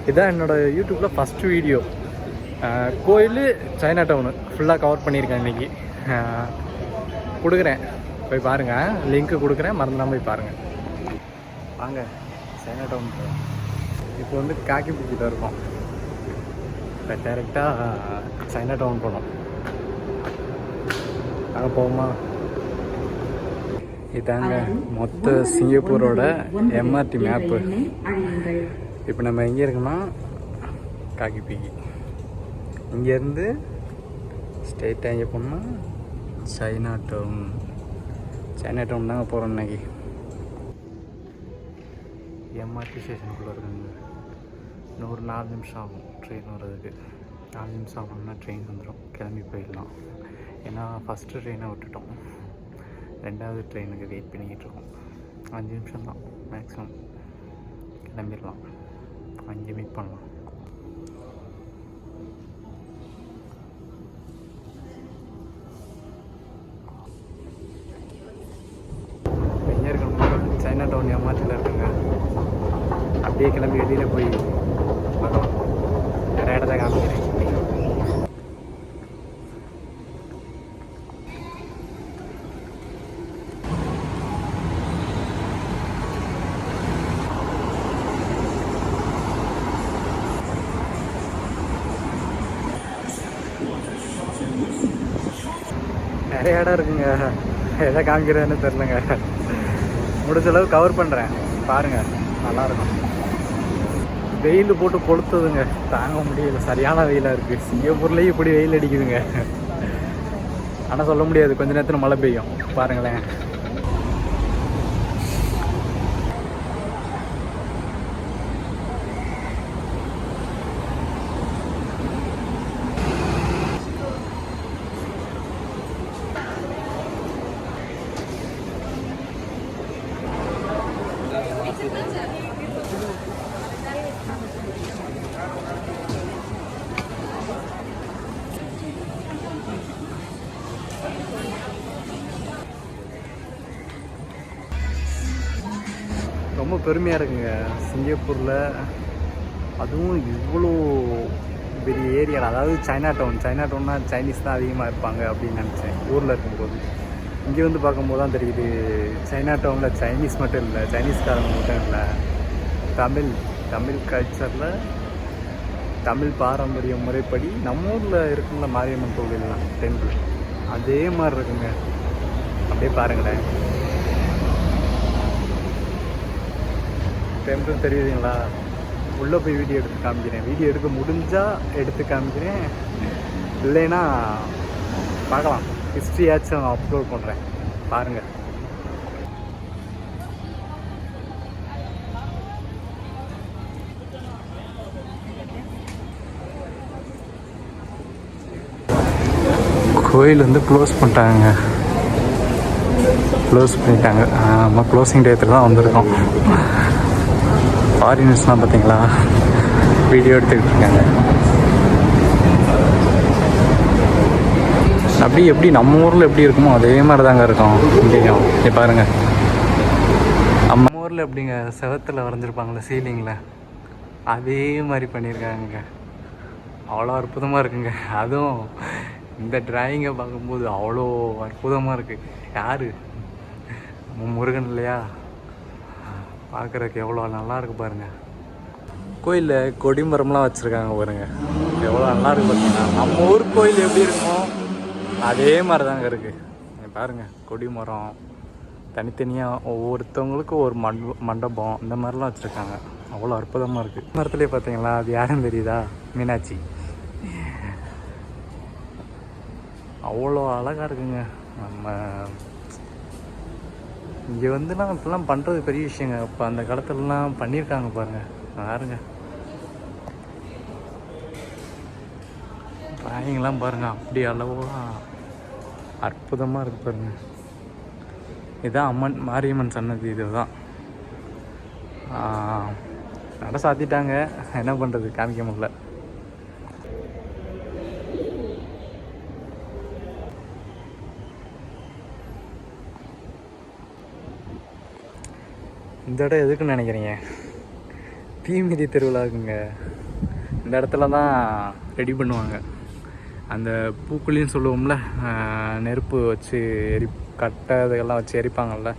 இதுதான் என்னோடய யூடியூப்பில் ஃபஸ்ட்டு வீடியோ. கோயில், சைனா டவுனு ஃபுல்லாக கவர் பண்ணியிருக்கேன் இன்றைக்கி. கொடுக்குறேன், போய் பாருங்கள். லிங்க்கு கொடுக்குறேன், மறந்துடாமல் போய் பாருங்கள். வாங்க சைனா டவுன். இப்போ வந்து காக்கி பிடிக்கிட்ட இருக்கோம். இப்போ டேரெக்டாக சைனா டவுன் போனோம். அங்கே போவோமா? இதாங்க மொத்த சிங்கப்பூரோட எம்ஆர்டி மேப்பு. இப்போ நம்ம எங்கே இருக்கோம்னா காக்கி பீக்கி. இங்கேருந்து ஸ்ட்ரெயிட்டாக எங்கே போனோம்னா சைனா டவுன். சைனா டவுன் தாங்க போகிறோம் இன்னைக்கு. எம்ஆர்டி ஸ்டேஷனுக்குள்ளே இருக்குங்க. இன்னும் ஒரு 4 நிமிஷம் ஆகும் ட்ரெயின் வர்றதுக்கு. 4 நிமிஷம் ஆகணும்னா ட்ரெயின் வந்துடும், கிளம்பி போயிடலாம். ஏன்னா ஃபஸ்ட்டு ட்ரெயினை விட்டுட்டோம், 2வது ட்ரெயினுக்கு வெயிட் பண்ணிக்கிட்டு இருக்கோம். 5 நிமிஷம் தான் மேக்ஸிமம், கிளம்பிடலாம். அங்கே மீட் பண்ணலாம். எங்கே இருக்கணும்? சைனா டவுன் எம்ஆர்டியில் இருக்குங்க. அப்படியே கிளம்பி வெளியில் போய் பார்க்கலாம். நிறைய இடத்த காமிக்கிறேன். நிறைய இடம் இருக்குங்க, எதை காமிக்கிறேன்னு தெரிலங்க. முடிஞ்ச அளவு கவர் பண்ணுறேன், பாருங்கள். நல்லாயிருக்கும். வெயில் போட்டு கொளுத்துதுங்க, தாங்க முடியல. சரியான வெயிலாக இருக்குது. சிங்கப்பூர்லேயும் இப்படி வெயில் அடிக்குதுங்க. ஆனால் சொல்ல முடியாது, கொஞ்ச நேரத்தில் மழை பெய்யும். பாருங்களேன். ரொம்ப பெருமையாக இருக்குங்க சிங்கப்பூரில். அதுவும் இவ்வளோ பெரிய ஏரியா. அதாவது சைனா டவுன்னா சைனீஸ் தான் அதிகமாக இருப்பாங்க அப்படின்னு நினச்சேன் ஊரில் இருக்கும்போது. இங்கே வந்து பார்க்கும்போது தான் தெரியுது, சைனா டவுனில் சைனீஸ் மட்டும் இல்லை, சைனீஸ்காரங்க மட்டும் இல்லை, தமிழ் கல்ச்சரில், தமிழ் பாரம்பரிய முறைப்படி நம்ம ஊரில் இருக்குங்கள மாரியம்மன் கோவில்லாம் டெம்பிள் அதே மாதிரி இருக்குங்க. அப்படியே பாருங்களேன். டெம்பிள் தெரியுதுங்களா? உள்ளே போய் வீடியோ எடுத்து காமிக்கிறேன். வீடியோ எடுக்க முடிஞ்சால் எடுத்து காமிக்கிறேன், இல்லைன்னா பார்க்கலாம். ஹிஸ்ட்ரியாச்சும் அப்லோட் பண்ணுறேன், பாருங்கள். கோயில் வந்து க்ளோஸ் பண்ணிட்டாங்க. நம்ம க்ளோசிங் டயத்தில் தான் வந்திருக்கோம். ஃபாரினர்ஸ்லாம் பார்த்தீங்களா வீடியோ எடுத்துக்கிட்டு இருக்காங்க. அப்படி எப்படி நம்ம ஊரில் எப்படி இருக்குமோ அதே மாதிரி தாங்க இருக்கும் இங்கேயும். இங்கே பாருங்கள், நம்ம ஊரில் எப்படிங்க செவத்தில் வரைஞ்சிருப்பாங்களே சீலிங்கில், அதே மாதிரி பண்ணியிருக்காங்க. அவ்வளோ அற்புதமாக இருக்குங்க. அதுவும் இந்த டிராயிங்கை பார்க்கும்போது அவ்வளோ அற்புதமாக இருக்குது. யார்? நம்ம முருகன் இல்லையா? பார்க்குறதுக்கு எவ்வளோ நல்லா இருக்குது பாருங்கள். கோயிலில் கொடிமரம்லாம் வச்சுருக்காங்க பாருங்கள், எவ்வளோ நல்லா இருக்குது பார்த்தீங்கன்னா. நம்ம ஊர் கோயில் எப்படி இருக்கும் அதே மாதிரி தாங்க இருக்குது. பாருங்கள், கொடிமரம் தனித்தனியாக ஒவ்வொருத்தவங்களுக்கும் ஒரு மண்டபம் இந்த மாதிரிலாம் வச்சுருக்காங்க. அவ்வளோ அற்புதமாக இருக்குது. மரத்துலேயே பார்த்தீங்களா, அது யாருன்னு தெரியுதா? மீனாட்சி. அவ்வளோ அழகாக இருக்குங்க. நம்ம இங்கே வந்துலாம் இப்படிலாம் பண்ணுறது பெரிய விஷயங்க. இப்போ அந்த காலத்துலலாம் பண்ணியிருக்காங்க பாருங்கள். பாருங்க டிராயிங்லாம் பாருங்கள், அப்படி அளவுலாம் அற்புதமாக இருக்குது பாருங்கள். இதுதான் மாரியம்மன் சன்னதி. இதுதான் நட சாத்திட்டாங்க, என்ன பண்ணுறது, காமிக்க முடியல. இந்த இடம் எதுக்குன்னு நினைக்கிறீங்க? தீமிதி திருவிழாக்குங்க. இந்த இடத்துல தான் ரெடி பண்ணுவாங்க அந்த பூக்குழின்னு சொல்லுவோம்ல, நெருப்பு வச்சு கட்டை இதெல்லாம் வச்சு எரிப்பாங்கள்ல,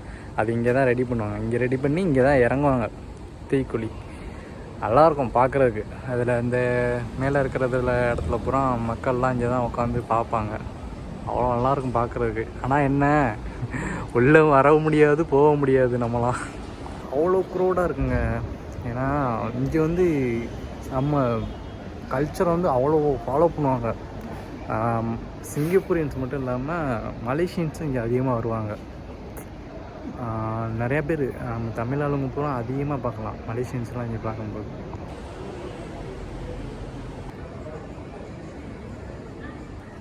அது இங்கே தான் ரெடி பண்ணுவாங்க. இங்கே ரெடி பண்ணி இங்கே தான் இறங்குவாங்க தீக்குழி. நல்லாயிருக்கும் பார்க்குறதுக்கு. அதில் இந்த மேலே இருக்கிறதுல இடத்துல பூரா மக்கள்லாம் இங்கே தான் உட்காந்து பார்ப்பாங்க. அவ்வளோ நல்லாயிருக்கும் பார்க்குறதுக்கு. ஆனால் என்ன, உள்ளே வர முடியாது, போக முடியாது நம்மளாம். அவ்வளோ க்ரௌடாக இருக்குங்க. ஏன்னா இங்கே வந்து நம்ம கல்ச்சரை வந்து அவ்வளோ ஃபாலோ பண்ணுவாங்க. சிங்கப்பூரியன்ஸ் மட்டும் இல்லாமல் மலேசியன்ஸும் இங்கே அதிகமாக வருவாங்க. நிறையா பேர் நம்ம தமிழ் ஆளுங்க பூரா அதிகமாக பார்க்கலாம் மலேசியன்ஸ்லாம் இங்கே பார்க்கும்போது.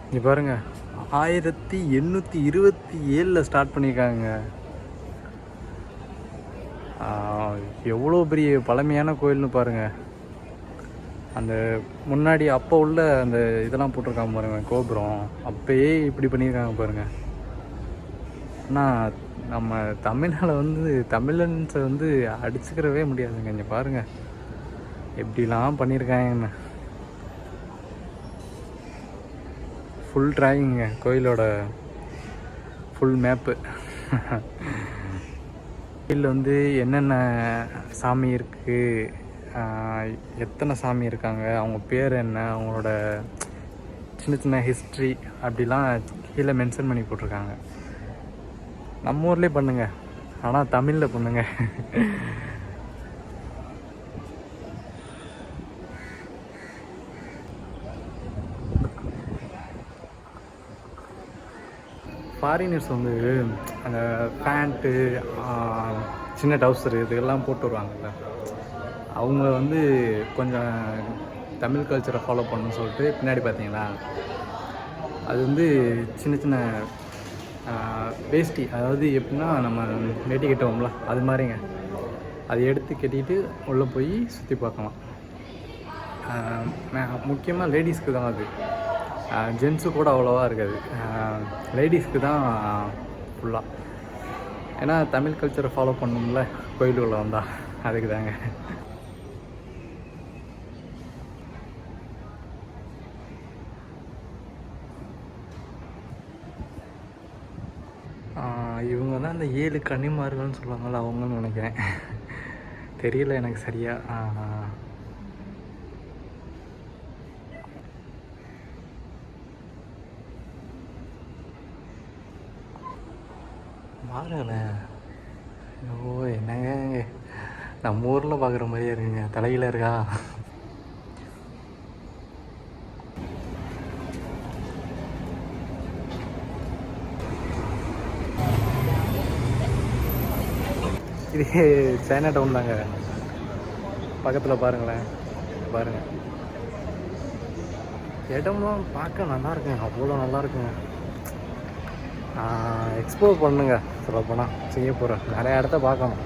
இங்கே பாருங்கள், 1827 ஸ்டார்ட் பண்ணியிருக்காங்க. எவ்வளோ பெரிய பழமையான கோயில்னு பாருங்கள். அந்த முன்னாடி அப்போ உள்ள அந்த இதெல்லாம் போட்டிருக்காங்க பாருங்கள், கோபுரம் அப்போயே இப்படி பண்ணியிருக்காங்க பாருங்கள். ஆனால் நம்ம தமிழில் வந்து தமிழன்ஸை வந்து அடிச்சுக்கிறவே முடியாதுங்க. இங்கே பாருங்கள் எப்படிலாம் பண்ணியிருக்காங்கன்னு. ஃபுல் டிராயிங்க கோயிலோட ஃபுல் மேப்பு. கோயிலில் வந்து என்னென்ன சாமி இருக்குது, எத்தனை சாமி இருக்காங்க, அவங்க பேர் என்ன, அவங்களோட சின்ன சின்ன ஹிஸ்ட்ரி அப்படிலாம் கீழே மென்ஷன் பண்ணி போட்டிருக்காங்க. நம்ம ஊர்லேயே பண்ணுங்க, ஆனால் தமிழில் பண்ணுங்க. ஃபாரினர்ஸ் வந்து அந்த பேண்ட்டு, சின்ன டவுசரு இதெல்லாம் போட்டு வருவாங்கல்ல, அவங்க வந்து கொஞ்சம் தமிழ் கல்ச்சரை ஃபாலோ பண்ணணும்னு சொல்லிட்டு பின்னாடி பார்த்தீங்களா, அது வந்து சின்ன சின்ன வேஷ்டி, அதாவது எப்படின்னா நம்ம வேட்டி கட்டுவோம்ல அது மாதிரிங்க, அதை எடுத்து கட்டிட்டு உள்ளே போய் சுற்றி பார்க்கலாம். முக்கியமாக லேடிஸ்க்கு தான் அது, ஜென்ஸு கூட அவ்வளோவா இருக்காது, லேடிஸ்க்கு தான் ஃபுல்லாக. ஏன்னா தமிழ் கல்ச்சரை ஃபாலோ பண்ணணும்ல கோயிலுக்குள்ளே வந்தால், அதுக்கு தாங்க. இவங்க தான் இந்த 7 கன்னிமார்கள்னு சொல்லுவாங்கள்ல, அவங்கன்னு நினைக்கிறேன், தெரியல எனக்கு சரியா. பாருங்களேன், ஓ என்னங்க நம்ம ஊரில் பார்க்குற மாதிரியே இருக்குங்க, தலையில் இருக்கா. இது சைனா டவுன் தாங்க, பக்கத்தில் பாருங்களேன். பாருங்கள், இடம்லாம் பார்க்க நல்லா இருக்குங்க, அவ்வளோ நல்லா இருக்குங்க. எக்ஸ்ப்ளோர் பண்ணுங்க, சொல்லப்போனால் சிங்கப்பூரை நிறையா இடத்த பார்க்கணும்.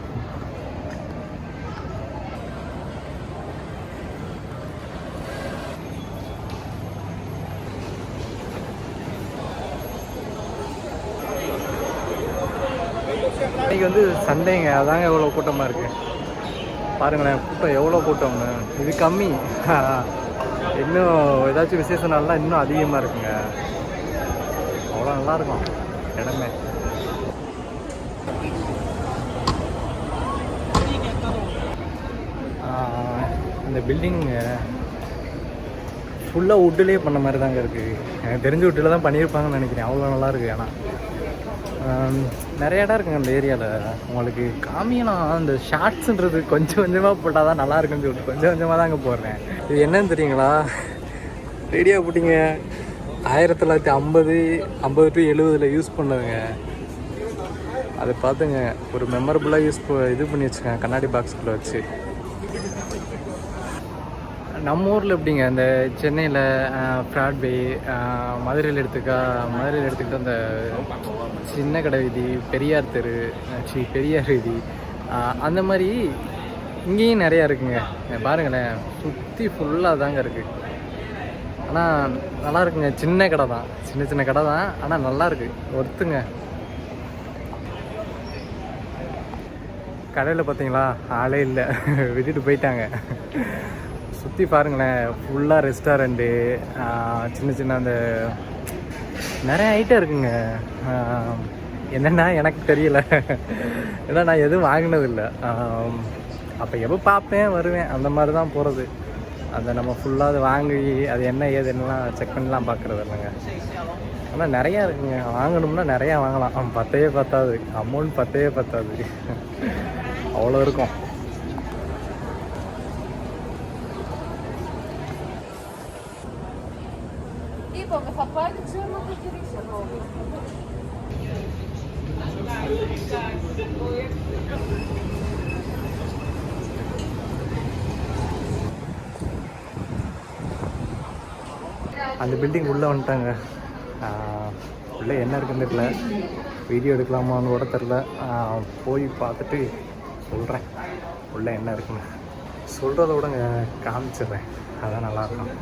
இன்றைக்கி வந்து சண்டேங்க, அதாங்க எவ்வளோ கூட்டமாக இருக்குது பாருங்களேன். கூட்டம் எவ்வளோ கூட்டம்னு, இது கம்மி, இன்னும் ஏதாச்சும் விசேஷ நாள்லாம் இன்னும் அதிகமாக இருக்குங்க. அவ்வளோ நல்லாயிருக்கும் இடமே. இந்த பில்டிங் ஃபுல்லாக வுட்டிலே பண்ண மாதிரி தாங்க இருக்குது. எனக்கு தெரிஞ்ச வுட்டில் தான் பண்ணியிருப்பாங்கன்னு நினைக்கிறேன். அவ்வளோ நல்லாயிருக்கு. ஆனால் நிறைய இடம் இருக்குங்க அந்த ஏரியாவில். உங்களுக்கு காமியெல்லாம் அந்த ஷார்ட்ஸுன்றது கொஞ்சம் கொஞ்சமாக போட்டால் தான் நல்லா இருக்குன்னு சொல்லிட்டு கொஞ்சம் கொஞ்சமாக தாங்க போடுறேன். இது என்னன்னு தெரியுங்களா, ரேடியோ போட்டிங்க 1950 to 70 யூஸ் பண்ணதுங்க. அதை பார்த்துங்க, ஒரு மெமரபுளாக இது பண்ணி வச்சுக்கேன் கண்ணாடி பாக்ஸுக்குள்ளே வச்சு. நம்ம ஊரில் எப்படிங்க, இந்த சென்னையில் ஃப்ராட்வே, மதுரையில் எடுத்துக்கிட்டு அந்த சின்ன கடை வீதி, பெரியார் தெரு, பெரியார் வீதி, அந்த மாதிரி இங்கேயும் நிறையா இருக்குங்க. பாருங்களேன், சுற்றி ஃபுல்லாக தாங்க இருக்குது. ஆனால் நல்லா இருக்குங்க. சின்ன கடை தான், சின்ன கடை தான், ஆனால் நல்லாயிருக்கு, ஒர்த்துங்க. கடையில் பார்த்தீங்களா ஆளே இல்லை, விட்டுட்டு போயிட்டாங்க. சுற்றி பாருங்களேன், ஃபுல்லாக ரெஸ்டாரண்ட்டு, சின்ன சின்ன அந்த நிறைய ஐட்டம் இருக்குங்க. என்னென்னா எனக்கு தெரியல, ஏன்னா நான் எதுவும் வாங்கினதில்லை. அப்போ எப்போ பார்ப்பேன் வருவேன், அந்த மாதிரி தான் போகிறது. அதை நம்ம ஃபுல்லாக அது வாங்கி அது என்ன ஏது என்னலாம் செக் பண்ணிலாம் பார்க்குறது இல்லைங்க. ஆனால் நிறையா இருக்குங்க, வாங்கணும்னா நிறையா வாங்கலாம். பத்தையே பத்தாது, அமௌண்ட் பத்தையே பத்தாது, அவ்வளோ இருக்கும். அந்த பில்டிங் உள்ளே வந்துட்டாங்க. உள்ளே என்ன இருக்குன்னு தெரியல, வீடியோ எடுக்கலாமான்னு கூட தெரில. போய் பார்த்துட்டு சொல்கிறேன் உள்ளே என்ன இருக்குன்னு. சொல்கிறத விட காமிச்சிடுறேன், அதான் நல்லாயிருக்கும்.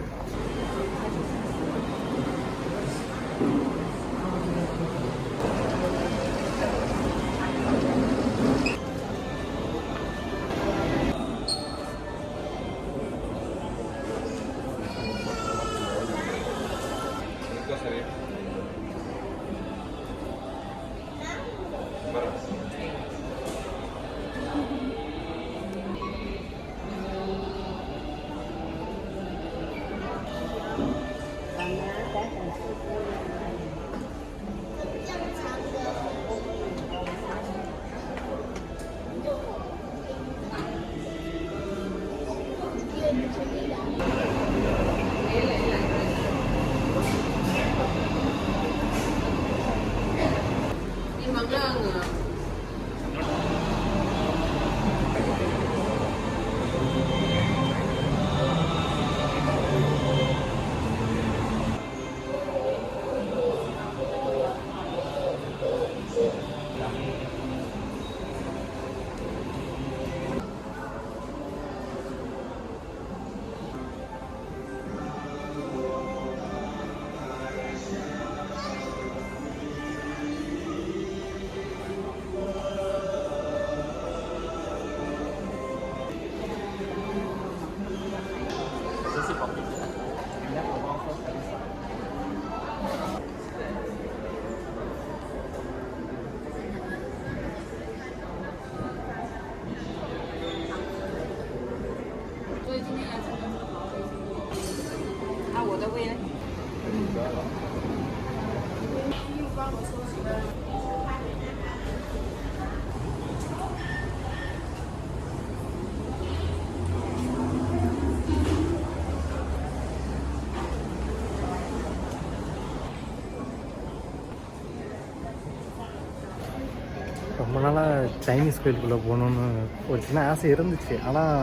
ரொம்ப நாளாக சைனீஸ் கோயிலுக்குள்ளே போகணுன்னு ஒரு சின்ன ஆசை இருந்துச்சு, ஆனால்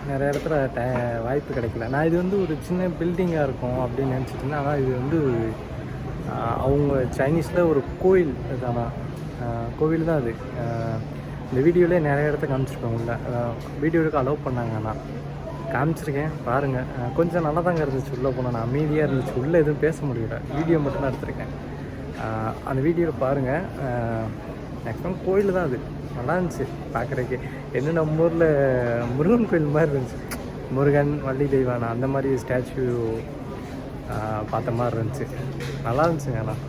நிறைய இடத்துல வாய்ப்பு கிடைக்கல. நான் இது வந்து ஒரு சின்ன பில்டிங்காக இருக்கும் அப்படின்னு நினச்சிட்டு இருந்தேன். ஆனால் இது வந்து அவங்க சைனீஸில் ஒரு கோயில் தானா, கோவில் தான் அது. இந்த வீடியோவிலே நிறைய இடத்த காமிச்சிருக்கோம், உள்ள வீடியோவுக்கு அலோவ் பண்ணாங்க. ஆனால் காமிச்சிருக்கேன் பாருங்கள், கொஞ்சம் நல்லா தாங்க இருந்துச்சு. உள்ளே போனால் நான் அமைதியாக இருந்துச்சு, உள்ளே எதுவும் பேச முடியல, வீடியோ மட்டும்தான் எடுத்திருக்கேன். அந்த வீடியோவில் பாருங்கள். மேக்ஸிமம் கோயில் தான் அது, நல்லா இருந்துச்சு பார்க்குறதுக்கு. என்ன நம்ம ஊரில் முருகன் கோயில் மாதிரி இருந்துச்சு, முருகன் வள்ளி தெய்வானா அந்த மாதிரி ஸ்டாச்சு பார்த்த மாதிரி இருந்துச்சு, நல்லா இருந்துச்சுங்க. ஆனால்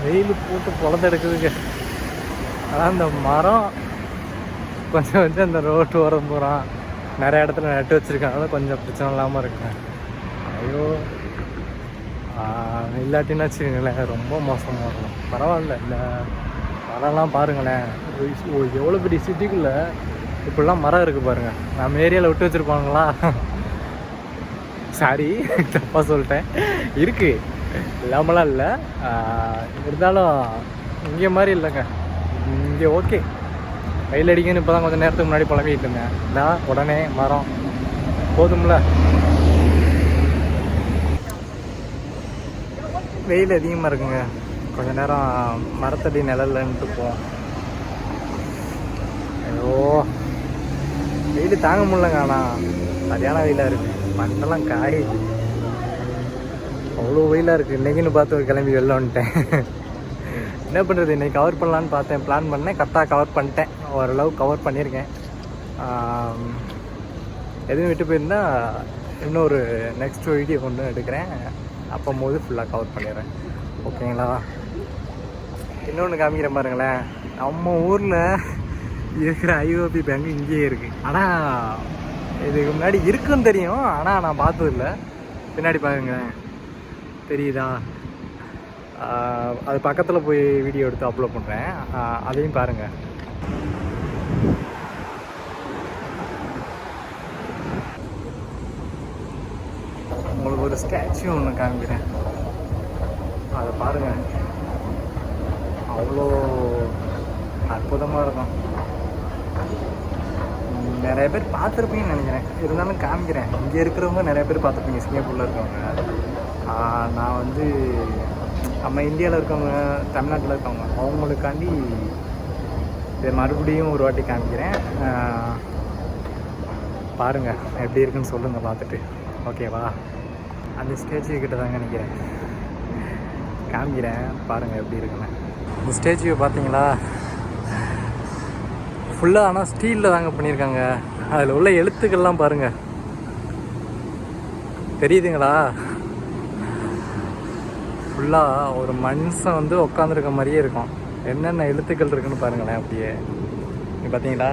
வெயில் போட்டு பொழந்தெடுக்குதுங்க. ஆனால் அந்த மரம் கொஞ்சம் வந்து அந்த ரோட்டு ஓரம் போகிறான், நிறைய இடத்துல நட்டு வச்சுருக்காங்க, கொஞ்சம் பிரச்சனை இல்லாமல் இருக்குங்க. ஐயோ இல்லாட்டின்னு வச்சுக்கோங்களேன் ரொம்ப மோசமாக இருக்கும். பரவாயில்ல, இந்த மரம்லாம் பாருங்களேன், எவ்வளோ பெரிய சிட்டிக்குள்ளே இப்படிலாம் மரம் இருக்குது பாருங்கள். நம்ம ஏரியாவில் விட்டு வச்சுருப்பாங்களா? சாரி தப்பாக சொல்லிட்டேன், இருக்குது, இல்லாமலாம் இல்லை. இருந்தாலும் இங்கே மாதிரி இல்லைங்க, இங்கே ஓகே. வெயில் அடிக்குன்னு இப்போ தான் கொஞ்சம் நேரத்துக்கு முன்னாடி புலம்பிகிட்டு இருந்தேன். இதான் உடனே மரம் போதும்ல. வெயில் அதிகமாக இருக்குங்க. கொஞ்ச நேரம் மரத்தடி நிழல்லன்ட்டு போவோம். ஐயோ வெயில் தாங்க முடியலங்க. ஆனால் சரியான வெயிலாக இருக்குது. மண்ணெல்லாம் காயுது. அவ்வளோ வெயிலாக இருக்குது. இன்றைக்கின்னு பார்த்து ஒரு கிளம்பி வெளில வந்துட்டேன். என்ன பண்ணுறது, இன்றைக்கி கவர் பண்ணலான்னு பார்த்தேன், பிளான் பண்ணேன். கரெக்டாக கவர் பண்ணிட்டேன். ஓரளவு கவர் பண்ணியிருக்கேன். எதுவும் விட்டு போயிருந்தால் இன்னொரு நெக்ஸ்ட் வீடியோ கொண்டு எடுக்கிறேன். அப்போது ஃபுல்லாக கவர் பண்ணிடுறேன். ஓகேங்களா? இன்னொன்று காமிக்கிற பாருங்களேன். நம்ம ஊரில் இருக்கிற ஐஓபி பேங்க் இங்கேயே இருக்குது. ஆனால் இதுக்கு முன்னாடி இருக்குன்னு தெரியும், ஆனால் நான் பார்த்ததில்ல. பின்னாடி பாருங்க, தெரியுதா? அது பக்கத்தில் போய் வீடியோ எடுத்து அப்லோட் பண்ணுறேன், அதையும் பாருங்கள். உங்களுக்கு ஒரு ஸ்டாச்சு ஒன்று காமிக்கிறேன், அதை பாருங்கள். அவ்வளோ அற்புதமாக இருக்கும். நிறைய பேர் பார்த்துருப்பீங்கன்னு நினைக்கிறேன், இருந்தாலும் காமிக்கிறேன். இங்கே இருக்கிறவங்க நிறைய பேர் பார்த்துருப்பீங்க, சிங்கப்பூரில் இருக்கவங்க. நான் வந்து நம்ம இந்தியாவில் இருக்கவங்க, தமிழ்நாட்டில் இருக்கவங்க, அவங்களுக்காண்டி இதை மறுபடியும் ஒரு வாட்டி காமிக்கிறேன். பாருங்கள் எப்படி இருக்குன்னு சொல்லுங்கள் பார்த்துட்டு. ஓகேவா? அந்த ஸ்டேச்சு கிட்ட தாங்க நினைக்கிறேன், காமிக்கிறேன். பாருங்கள் எப்படி இருக்குன்னு. இந்த ஸ்டேச்சுவை பார்த்தீங்களா? ஃபுல்லாக ஆனால் ஸ்டீலில் தாங்க பண்ணியிருக்காங்க. அதில் உள்ள எழுத்துக்கள்லாம் பாருங்கள், தெரியுதுங்களா? ஃபுல்லாக ஒரு மனுஷன் வந்து உட்காந்துருக்க மாதிரியே இருக்கும். என்னென்ன எழுத்துக்கள் இருக்குன்னு பாருங்களேன். அப்படியே பார்த்தீங்களா?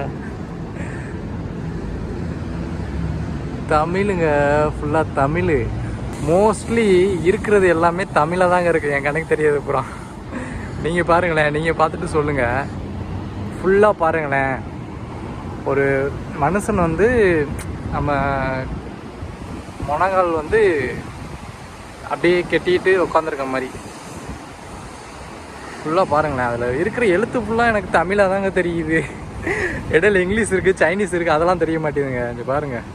தமிழுங்க, ஃபுல்லாக தமிழ். மோஸ்ட்லி இருக்கிறது எல்லாமே தமிழாக தாங்க இருக்குது. என் கணக்கு தெரியாது அப்புறம். நீங்கள் பாருங்களேன், நீங்கள் பார்த்துட்டு சொல்லுங்கள். ஃபுல்லாக பாருங்களேன், ஒரு மனுஷன் வந்து நம்ம முனங்கால் வந்து அப்படியே கெட்டிட்டு உட்காந்துருக்க மாதிரி ஃபுல்லாக பாருங்களேன். அதில் இருக்கிற எழுத்து ஃபுல்லாக எனக்கு தமிழாக தாங்க தெரியுது. இடையில இங்கிலீஷ் இருக்குது, சைனீஸ் இருக்குது, அதெல்லாம் தெரிய மாட்டேங்குதுங்க. இங்கே பாருங்கள்.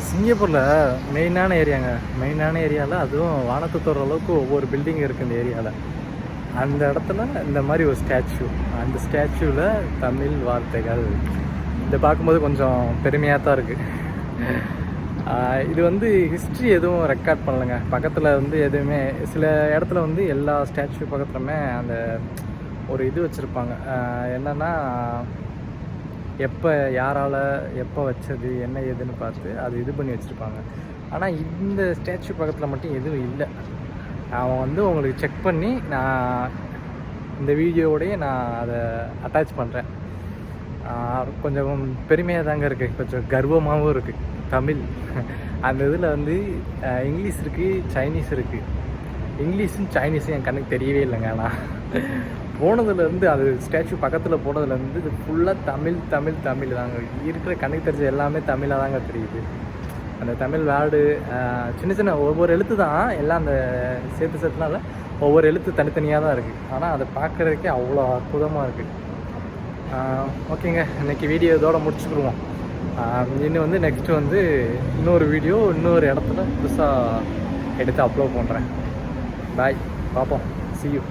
சிங்கப்பூரில் மெயினான ஏரியாங்க, மெயினான ஏரியாவில், அதுவும் வானத்தை தொடுற அளவுக்கு ஒவ்வொரு பில்டிங் இருக்குது இந்த ஏரியாவில். அந்த இடத்துல இந்த மாதிரி ஒரு ஸ்டாச்சு, அந்த ஸ்டாச்சுவில் தமிழ் வார்த்தைகள். இதை பார்க்கும்போது கொஞ்சம் பெருமையாக தான் இருக்குது. இது வந்து ஹிஸ்ட்ரி எதுவும் ரெக்கார்ட் பண்ணலைங்க. பக்கத்தில் வந்து எதுவுமே, சில இடத்துல வந்து எல்லா ஸ்டாச்சு பக்கத்துலையுமே அந்த ஒரு இது வச்சுருப்பாங்க. என்னென்னா எப்போ யாரால் எப்போ வச்சது என்ன ஏதுன்னு பார்த்து அது இது பண்ணி வச்சுருப்பாங்க. ஆனால் இந்த ஸ்டாச்சு பக்கத்தில் மட்டும் எதுவும் இல்லை. அவன் வந்து உங்களுக்கு செக் பண்ணி நான் இந்த வீடியோவோடையே நான் அதை அட்டாச் பண்ணுறேன். கொஞ்சம் பெருமையாக தாங்க இருக்குது, கொஞ்சம் கர்வமாகவும் இருக்குது. தமிழ் அந்த இதில் வந்து இங்கிலீஷ் இருக்குது, சைனீஸ் இருக்குது. இங்கிலீஷும் சைனீஸும் என் கண்ணுக்கு தெரியவே இல்லைங்க. ஆனால் போனதுலேருந்து, அது ஸ்டாச்சு பக்கத்தில் போனதுலேருந்து இது ஃபுல்லாக தமிழ் தமிழ் தமிழ் தாங்க இருக்கிற. கண்ணுக்கு தெரிஞ்ச எல்லாமே தமிழாக தாங்க தெரியுது. அந்த தமிழ் வேர்டு சின்ன சின்ன ஒவ்வொரு எழுத்து தான், எல்லாம் அந்த சேர்த்துனால ஒவ்வொரு எழுத்து தனித்தனியாக தான் இருக்குது. ஆனால் அதை பார்க்குறதுக்கே அவ்வளோ அற்புதமாக இருக்குது. ஓகேங்க, இன்றைக்கி வீடியோ இதோட முடிச்சுக்கிடுவோம். இன்னும் வந்து நெக்ஸ்ட்டு வந்து இன்னொரு வீடியோ இன்னொரு இடத்துல புதுசாக எடுத்து அப்லோட் பண்ணுறேன். பாய், பார்ப்போம். See you.